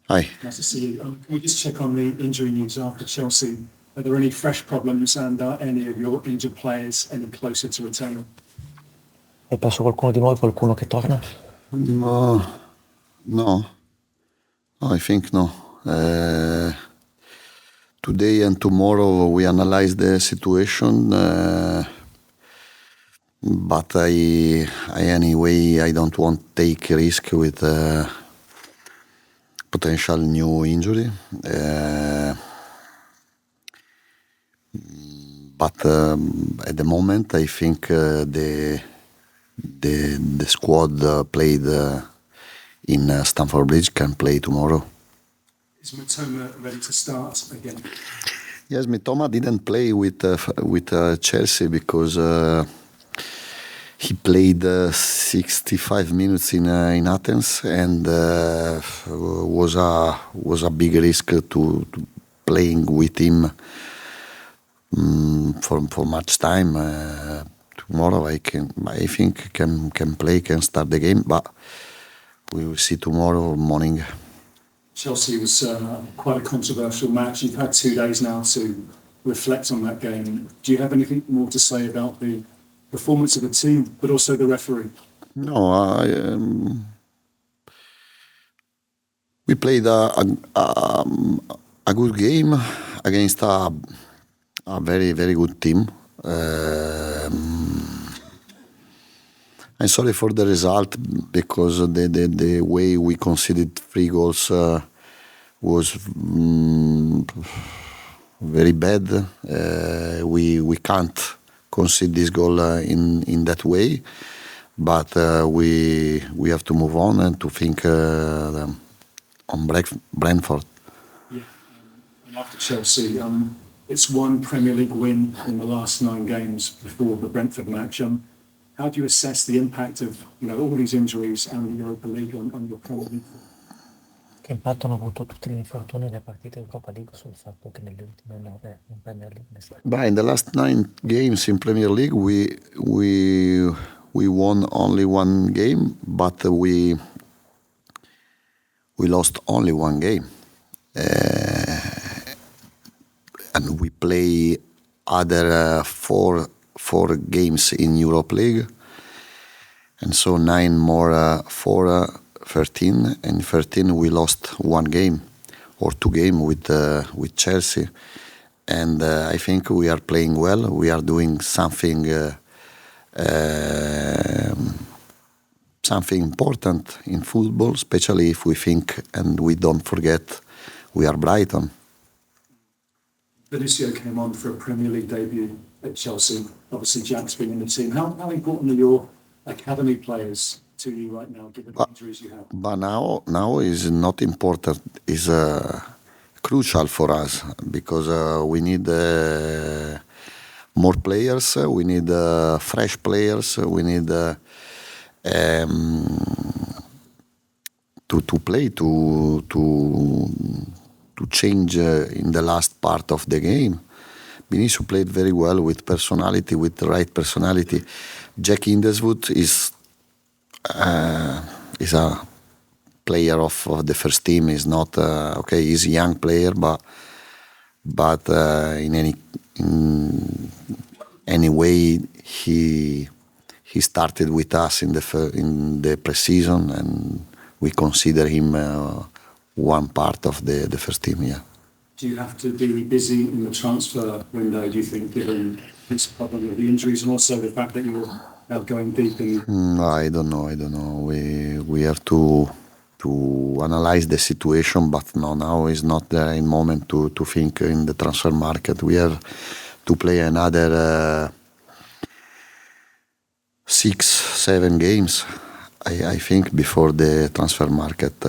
Hi. Nice to see you. Can we just check on the injury news after Chelsea? Are there any fresh problems and are any of your injured players any closer to returning? Hai perso qualcuno di nuovo, qualcuno che torna? No, I think no. Today and tomorrow we analyze the situation, but anyway I don't want to take risk with potential new injury. But at the moment I think the squad played in Stamford Bridge can play tomorrow. Is Matoma ready to start again? Yes, Mitoma didn't play with Chelsea because he played 65 minutes in Athens and was a big risk to playing with him for much time. Tomorrow I think can start the game, but we will see tomorrow morning. Chelsea was quite a controversial match. You've had 2 days now to reflect on that game. Do you have anything more to say about the performance of the team, but also the referee? No, we played a good game against a very, very good team. I'm sorry for the result because the way we conceded 3 goals was very bad. We can't concede this goal in that way, but we have to move on and to think on Brentford. Yeah, and after Chelsea, it's one Premier League win in the last 9 games before the Brentford match. How do you assess the impact of all these injuries and the Europa League on your Premier League? Che impatto hanno avuto tutti gli infortuni nelle partite di Coppa League sul fatto che nelle ultime 9 in Premier League? But in the last 9 games in Premier League, we won only 1 game, but we lost only 1 game, and we play other 4 games in Europe League, and so 9 more 4, 13, and 13 we lost 1 game or 2 games with Chelsea, and I think we are playing well. We are doing something important in football, especially if we think and we don't forget we are Brighton. Benicio came on for a Premier League debut at Chelsea. Obviously, Jack's been in the team. How important are your academy players to you right now, given the injuries you have? But now is not important. Is crucial for us because we need more players. We need fresh players. We need to play to change in the last part of the game. Benicio played very well with personality, with the right personality. Jack Hindeswood is a player of the first team. Is not he's a young player, but in any way he started with us in the pre-season, and we consider him one part of the first team. Yeah. Do you have to be busy in the transfer window, do you think, given this problem of the injuries and also the fact that you're going deep in? I don't know. We have to analyze the situation, but no, now is not the moment to think in the transfer market. We have to play another 6-7 games, I think, before the transfer market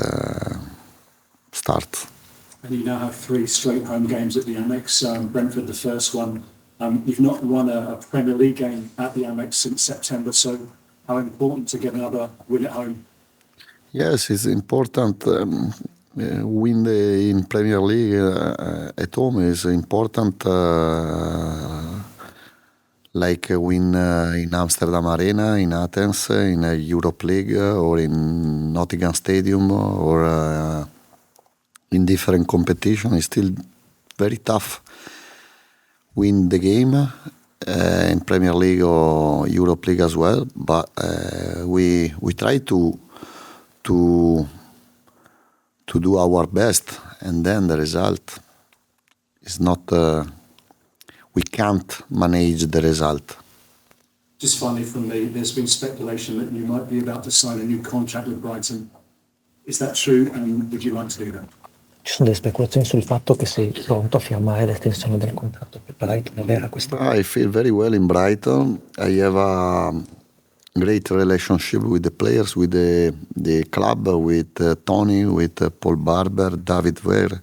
starts. And you now have 3 straight home games at the AMEX. Brentford, the first one. You've not won a Premier League game at the AMEX since September, so how important to get another win at home? Yes, it's important. Win in Premier League at home is important. Like win in Amsterdam Arena, in Athens, in a Europe League, or in Nottingham Stadium, or in different competition. It's still very tough. Win the game in Premier League or Europe League as well, but we try to do our best, and then the result is not. We can't manage the result. Just finally from me, there's been speculation that you might be about to sign a new contract with Brighton. Is that true, and would you like to do that? Ci sono delle speculazioni sul fatto che sei pronto a firmare l'estensione del contratto per Brighton, è vera questa? I feel very well in Brighton. I have a great relationship with the players, with the club, with Tony, with Paul Barber, David Ware,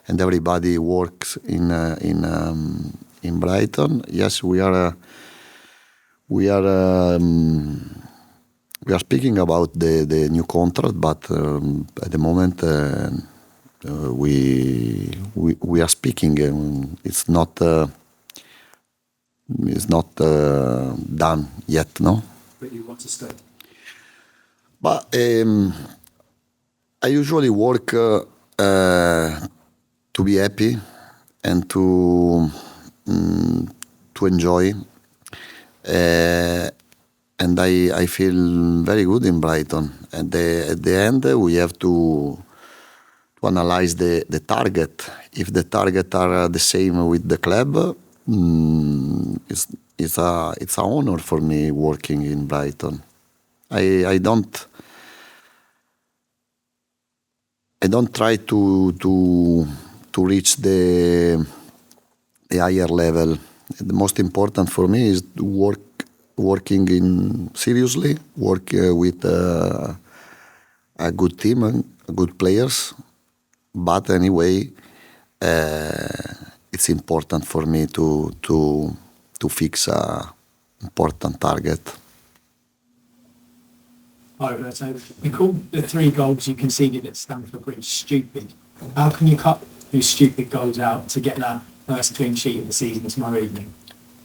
and everybody works in Brighton. Yes, we are speaking about the new contract, but at the moment we are speaking. It's not done yet, no. But you want to stay? But I usually work to be happy and to enjoy, and I feel very good in Brighton. And at the end, we have to analyze the target. If the target are the same with the club, it's an honor for me working in Brighton. I don't try to reach the higher level. The most important for me is working seriously, work with a good team and good players. But anyway, it's important for me to fix a important target. Hi, Roberto. You called the 3 goals you conceded at Stamford Bridge stupid. How can you cut these stupid goals out to get that first clean sheet of the season tomorrow evening?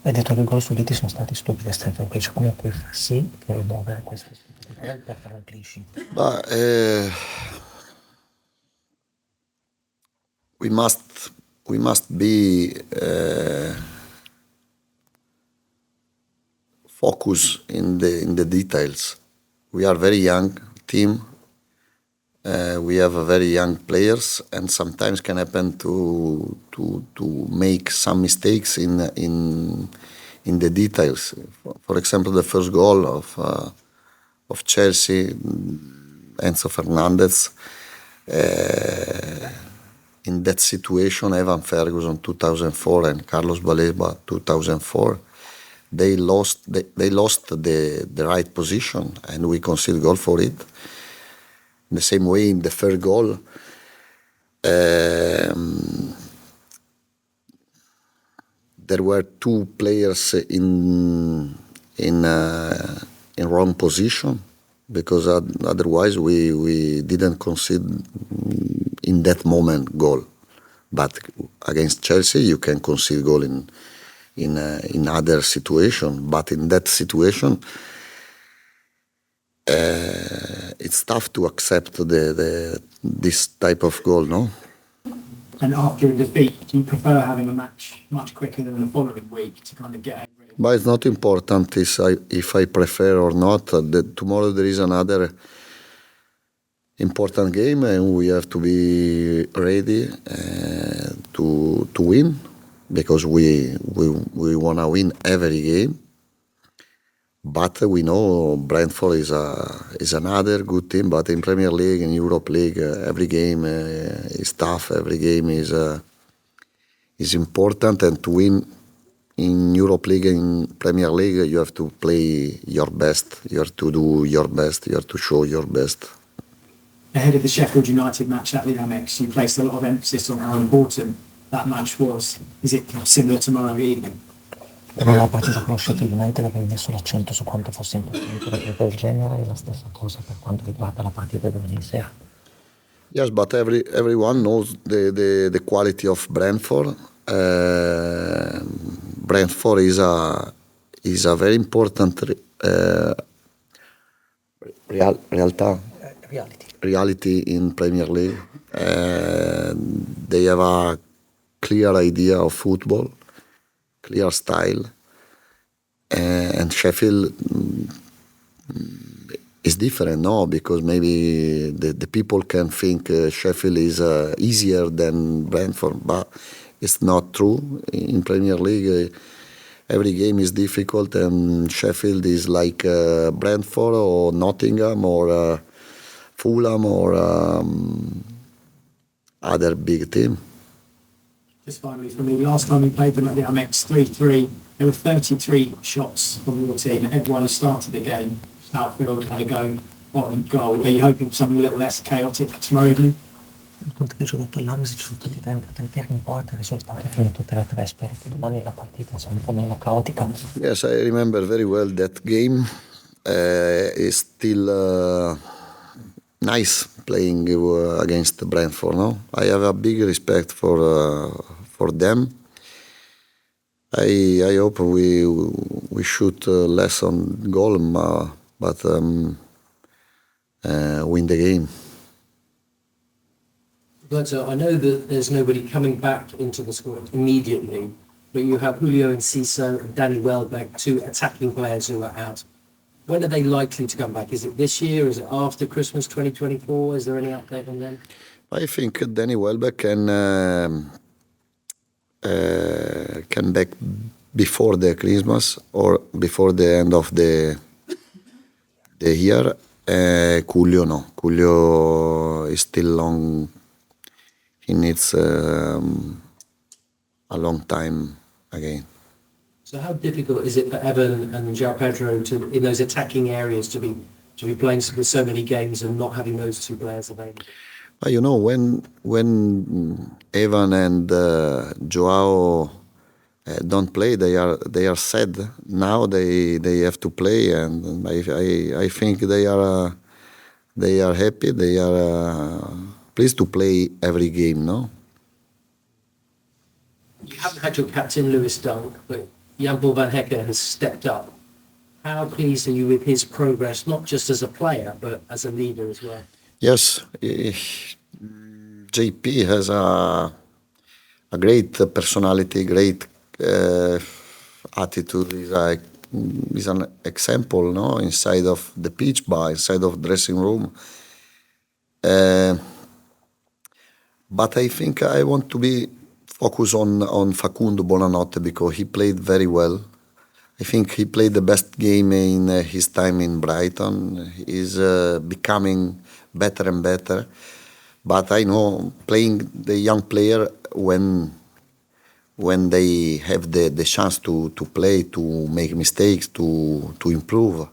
Hai detto che i gol subiti sono stati stupidi a Stamford Bridge. Come puoi far sì che dobbiamo avere questi stupidi gol per fare un clean sheet? But we must be focused in the details. We are very young team. We have a very young players, and sometimes can happen to make some mistakes in the details. For example, the first goal of Chelsea, Enzo Fernandez. In that situation, Evan Ferguson 2004 and Carlos Baleba 2004, they lost the right position, and we conceded goal for it. In the same way, in the third goal, there were 2 players in wrong position, because otherwise we didn't concede in that moment goal. But against Chelsea, you can concede goal in other situation. But in that situation, it's tough to accept this type of goal, no? And after a defeat, do you prefer having a match much quicker than the following week to kind of get over it? But it's not important if I prefer or not. Tomorrow there is another important game, and we have to be ready to win, because we want to win every game. But we know Brentford is another good team. But in Premier League, in Europe League, every game is tough. Every game is important, and to win in Europe League and in Premier League, you have to play your best. You have to do your best. You have to show your best. ahead of the Sheffield United match at the AMEX, you placed a lot of emphasis on how important that match was. Is it similar tomorrow evening? Per la partita con lo Sheffield United avevi messo l'accento su quanto fosse importante una partita del genere, e la stessa cosa per quanto riguarda la partita di domani sera. Yes, but everyone knows the quality of Brentford. Brentford is a very important reality in Premier League. They have a clear idea of football, clear style, and Sheffield is different, no? Because maybe the people can think Sheffield is easier than Brentford, but it's not true. In Premier League, every game is difficult, and Sheffield is like Brentford or Nottingham or Fulham or other big team. Just finally for me, last time we played them at the AMEX 3-3, there were 33 shots from your team. Everyone has started the game. Outfield had a go on goal. Are you hoping for something a little less chaotic tomorrow evening? Tutti i giocatori l'Amesi sono tutti tempi in porta, il risultato è finito 3-3, spero che domani la partita sia un po' meno caotica. Yes, I remember very well that game. Is still nice playing against Brentford, no? I have a big respect for them. I hope we shoot less on goal, but win the game. Roberto, I know that there's nobody coming back into the squad immediately, but you have Julio Enciso and Danny Welbeck, two attacking players who are out. When are they likely to come back? Is it this year? Is it after Christmas 2024? Is there any update on them? I think Danny Welbeck can back before the Christmas or before the end of the year. Julio no. Julio is still long. He needs a long time again. So how difficult is it for Evan and Joao Pedro to, in those attacking areas, to be playing with so many games and not having those two players available? You know, when Evan and Joao don't play, they are sad. Now they have to play, and I think they are happy. They are pleased to play every game. No. You haven't had your captain Lewis Dunk, but Jan-Paul van Hecke has stepped up. How pleased are you with his progress, not just as a player, but as a leader as well? Yes, JP has a great personality, great attitude. Is an example, no, inside of the pitch bar, inside of dressing room. But I think I want to be focused on Facundo Buonanotte because he played very well. I think he played the best game in his time in Brighton. He's becoming better and better. But I know playing the young player when they have the chance to play, to make mistakes, to improve.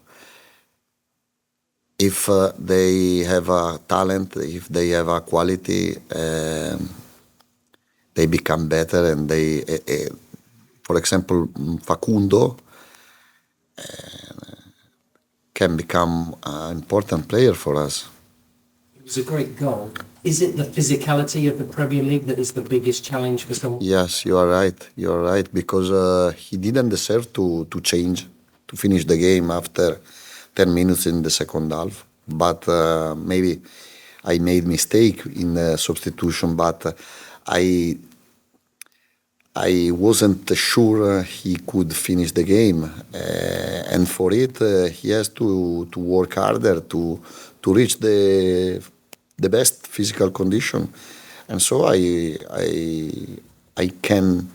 If they have a talent, if they have a quality, they become better. And they, for example, Facundo can become an important player for us. It was a great goal. Is it the physicality of the Premier League that is the biggest challenge for someone? Yes, you are right. You are right, because he didn't deserve to change, to finish the game after 10 minutes in the second half. But maybe I made mistake in the substitution, but I wasn't sure he could finish the game. And for it, he has to work harder to reach the best physical condition. And so I can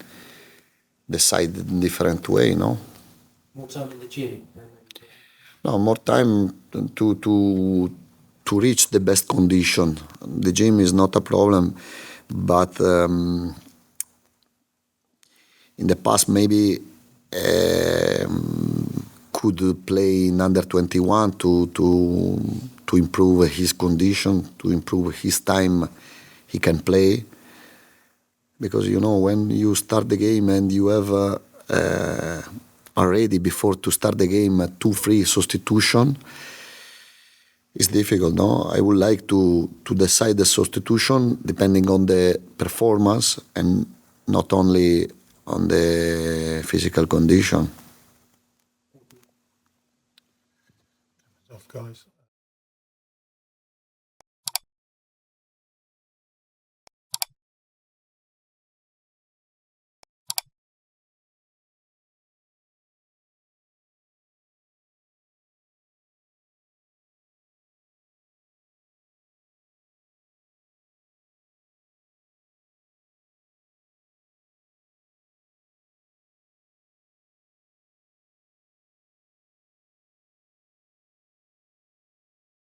decide in different way, no? More time in the gym? No, more time to reach the best condition. The gym is not a problem, but in the past maybe could play in under 21 to improve his condition, to improve his time he can play. Because, when you start the game and you have already, before to start the game, 2-3 substitution, it's difficult, no? I would like to decide the substitution depending on the performance and not only on the physical condition. Off, guys.